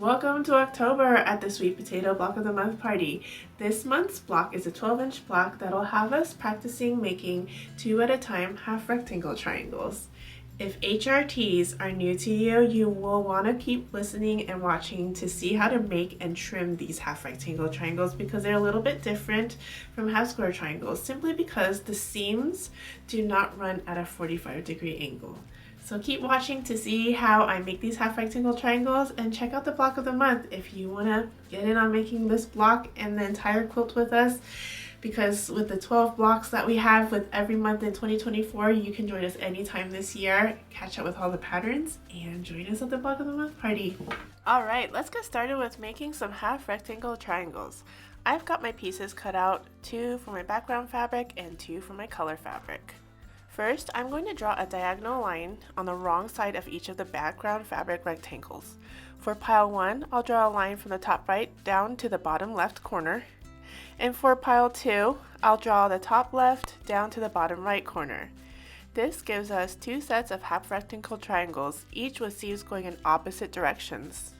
Welcome to October at the Sweet Potato Block of the Month party. This month's block is a 12-inch block that'll have us practicing making 2 at a time half rectangle triangles. If HRTs are new to you, you will want to keep listening and watching to see how to make and trim these half rectangle triangles because they're a little bit different from half square triangles simply because the seams do not run at a 45-degree angle. So keep watching to see how I make these half rectangle triangles and check out the block of the month if you want to get in on making this block and the entire quilt with us, because with the 12 blocks that we have with every month in 2024, you can join us anytime this year, catch up with all the patterns, and join us at the block of the month party. Alright, let's get started with making some half rectangle triangles. I've got my pieces cut out, 2 for my background fabric and 2 for my color fabric. First, I'm going to draw a diagonal line on the wrong side of each of the background fabric rectangles. For pile 1, I'll draw a line from the top right down to the bottom left corner. And for pile 2, I'll draw the top left down to the bottom right corner. This gives us 2 sets of half rectangle triangles, each with seams going in opposite directions.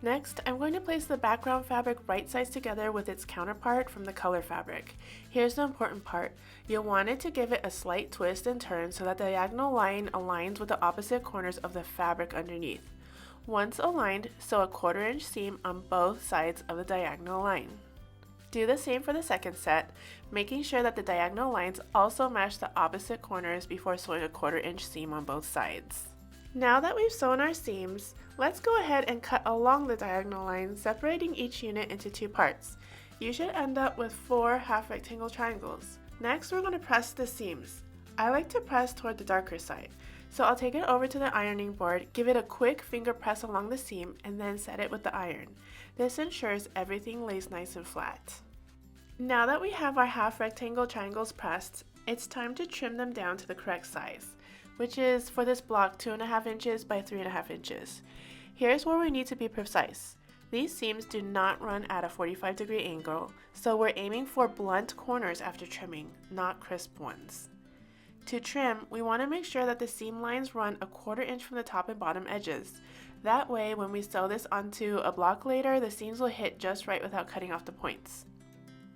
Next, I'm going to place the background fabric right sides together with its counterpart from the color fabric. Here's the important part. You'll want it to give it a slight twist and turn so that the diagonal line aligns with the opposite corners of the fabric underneath. Once aligned, sew a 1/4 inch seam on both sides of the diagonal line. Do the same for the second set, making sure that the diagonal lines also match the opposite corners before sewing a 1/4 inch seam on both sides. Now that we've sewn our seams, let's go ahead and cut along the diagonal line, separating each unit into 2 parts. You should end up with 4 half rectangle triangles. Next, we're going to press the seams. I like to press toward the darker side, so I'll take it over to the ironing board, give it a quick finger press along the seam, and then set it with the iron. This ensures everything lays nice and flat. Now that we have our half rectangle triangles pressed, it's time to trim them down to the correct size, which is for this block 2.5 inches by 3.5 inches. Here's where we need to be precise. These seams do not run at a 45-degree angle, so we're aiming for blunt corners after trimming, not crisp ones. To trim, we want to make sure that the seam lines run a 1/4 inch from the top and bottom edges. That way, when we sew this onto a block later, the seams will hit just right without cutting off the points.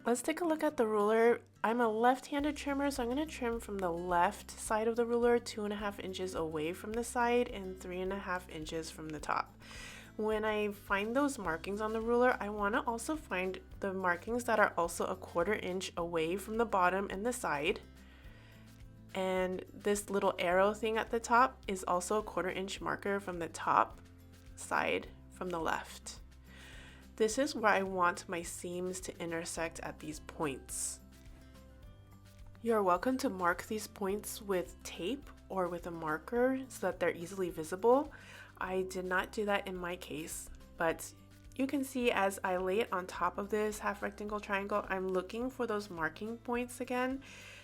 Let's take a look at the ruler. I'm a left-handed trimmer, so I'm going to trim from the left side of the ruler 2.5 inches away from the side and 3.5 inches from the top. When I find those markings on the ruler, I want to also find the markings that are also a 1/4 inch away from the bottom and the side. And this little arrow thing at the top is also a 1/4 inch marker from the top side from the left. This is where I want my seams to intersect at these points. You're welcome to mark these points with tape or with a marker so that they're easily visible. I did not do that in my case, but you can see as I lay it on top of this half rectangle triangle, I'm looking for those marking points again.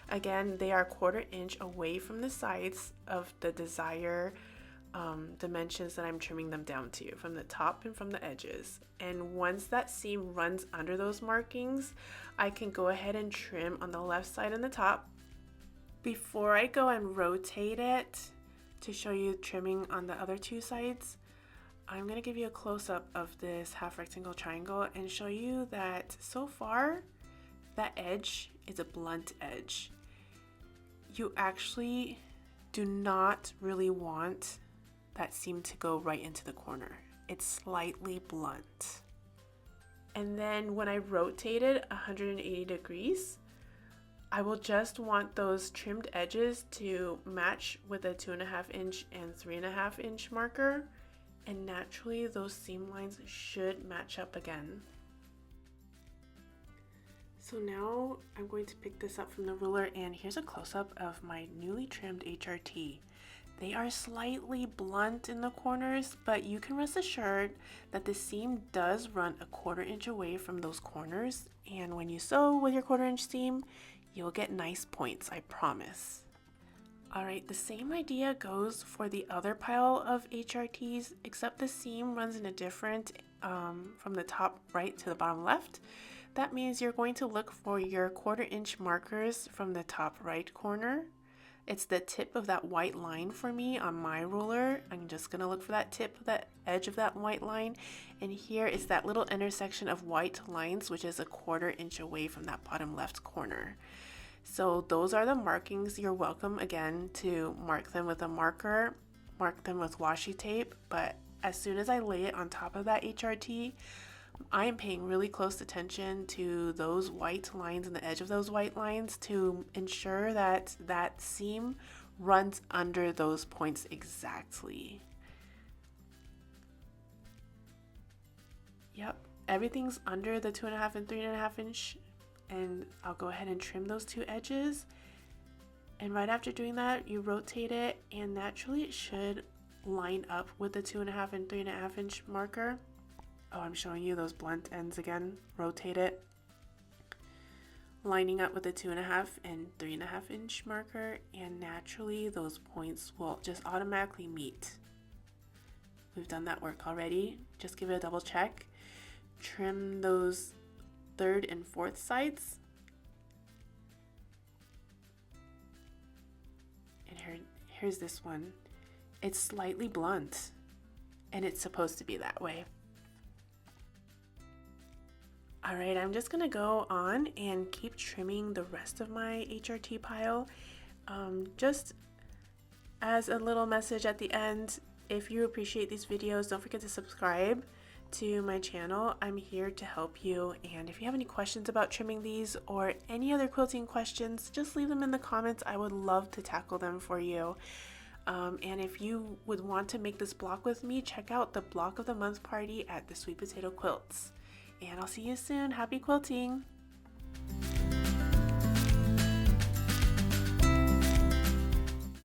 Again, they are 1/4 inch away from the sides of the desired dimensions that I'm trimming them down to, from the top and from the edges. And once that seam runs under those markings, I can go ahead and trim on the left side and the top. Before I go and rotate it to show you trimming on the other 2 sides, I'm going to give you a close-up of this half rectangle triangle and show you that so far that edge is a blunt edge. You actually do not really want that seam to go right into the corner. It's slightly blunt. And then when I rotate it 180 degrees, I will just want those trimmed edges to match with a 2.5 inch and 3.5 inch marker, and naturally those seam lines should match up again. So now I'm going to pick this up from the ruler, and here's a close-up of my newly trimmed HRT. They are slightly blunt in the corners, but you can rest assured that the seam does run a 1/4 inch away from those corners, and when you sew with your 1/4 inch seam, you'll get nice points, I promise. Alright, the same idea goes for the other pile of HRTs, except the seam runs in a different from the top right to the bottom left. That means you're going to look for your 1/4 inch markers from the top right corner. It's the tip of that white line for me on my ruler. I'm just going to look for that tip of that edge of that white line, and here is that little intersection of white lines, which is a 1/4 inch away from that bottom left corner. So those are the markings. You're welcome again to mark them with a marker, mark them with washi tape, but as soon as I lay it on top of that HRT, I am paying really close attention to those white lines and the edge of those white lines to ensure that that seam runs under those points exactly. Yep, everything's under the 2.5 and 3.5 inch, and I'll go ahead and trim those two edges. And right after doing that, you rotate it, and naturally it should line up with the 2.5 and 3.5 inch marker. Oh, I'm showing you those blunt ends again. Rotate it, lining up with the 2.5 and 3.5 inch marker, and naturally those points will just automatically meet. We've done that work already. Just give it a double check. Trim those 3rd and 4th sides. And here's this one. It's slightly blunt, and it's supposed to be that way. All right, I'm just gonna go on and keep trimming the rest of my HRT pile. Just as a little message at the end, if you appreciate these videos, don't forget to subscribe to my channel. I'm here to help you, and if you have any questions about trimming these or any other quilting questions, just leave them in the comments. I would love to tackle them for you. And if you would want to make this block with me, check out the Block of the Month party at the Sweet Potato Quilts. And I'll see you soon. Happy quilting!